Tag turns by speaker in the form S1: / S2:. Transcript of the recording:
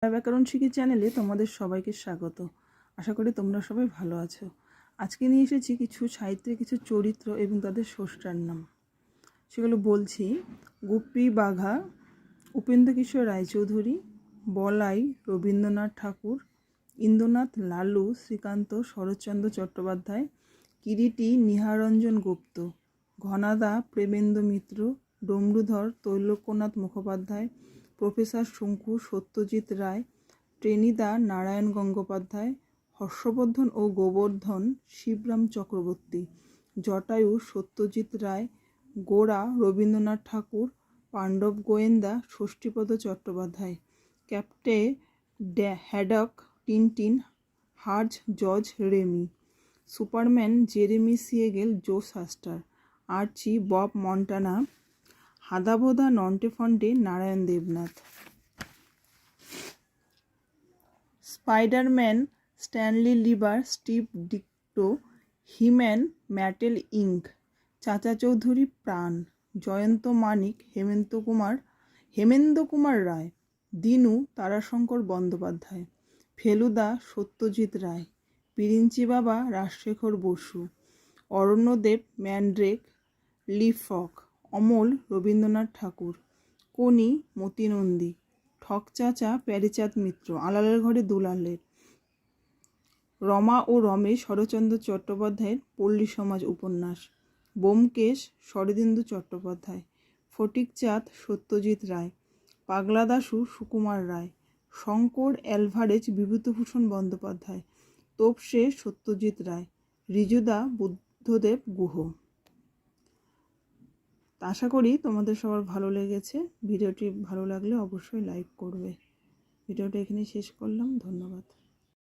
S1: ব্যাকরণ শিখি চ্যানেলে তোমাদের সবাইকে স্বাগত। আশা করি তোমরা সবাই ভালো আছো। আজকে নিয়ে এসেছি কিছু সাহিত্যের কিছু চরিত্র এবং তাদের স্রষ্টার নাম। সেগুলো বলছি: গুপি বাঘা উপেন্দ্রকিশোর রায়চৌধুরী, বলাই রবীন্দ্রনাথ ঠাকুর, ইন্দ্রনাথ লালু শ্রীকান্ত শরৎচন্দ্র চট্টোপাধ্যায়, কিরিটি নিহারঞ্জন গুপ্ত, ঘনাদা প্রেমেন্দ্র মিত্র, ডমরুধর তৈলক্যনাথ মুখোপাধ্যায়, প্রফেসর শঙ্কু সত্যজিৎ রায়, টেনিদা নারায়ণ গঙ্গোপাধ্যায়, হর্ষবর্ধন ও গোবর্ধন শিবরাম চক্রবর্তী, জটায়ু সত্যজিৎ রায়, গোরা Rabindranath Thakur, Pandab Goyenda Shashthipada Chattopadhyay, Captain Haddock Tintin Herge George Remi, Superman Jeremy Siegel Joe Shuster, Archie Bob Montana, Hadabhoda Nonte Phonte Narayan Debnath, Spiderman Stanley Lieber Steve Ditko, He Man Mattel Inc, Chacha Chaudhary প্রাণ, জয়ন্ত মানিক হেমেন্দ্র কুমার রায়, দিনু তারাশঙ্কর বন্দ্যোপাধ্যায়, ফেলুদা সত্যজিৎ রায়, পিরিঞ্চি বাবা রাজশেখর বসু, অরণ্যদেব ম্যান্ড্রেক লিফক, অমল রবীন্দ্রনাথ ঠাকুর, কোনি মতি নন্দী, ঠক চাচা প্যারিচাঁদ মিত্র, আলালের ঘরে দুলালের, রমা ও রমেশ শরৎচন্দ্র চট্টোপাধ্যায়ের পল্লী সমাজ উপন্যাস, ব্যোমকেশ শরদিন্দু চট্টোপাধ্যায়, ফটিকচাঁদ সত্যজিৎ রায়, পাগলা দাশু সুকুমার রায়, শঙ্কর অ্যালভারেজ বিভূতিভূষণ বন্দ্যোপাধ্যায়, তোপসে সত্যজিৎ রায়, ঋজুদা বুদ্ধদেব গুহ। আশা করি তোমাদের সবার ভালো লেগেছে। ভিডিওটি ভালো লাগলে অবশ্যই লাইক করবে। ভিডিওটা এখানেই শেষ করলাম। ধন্যবাদ।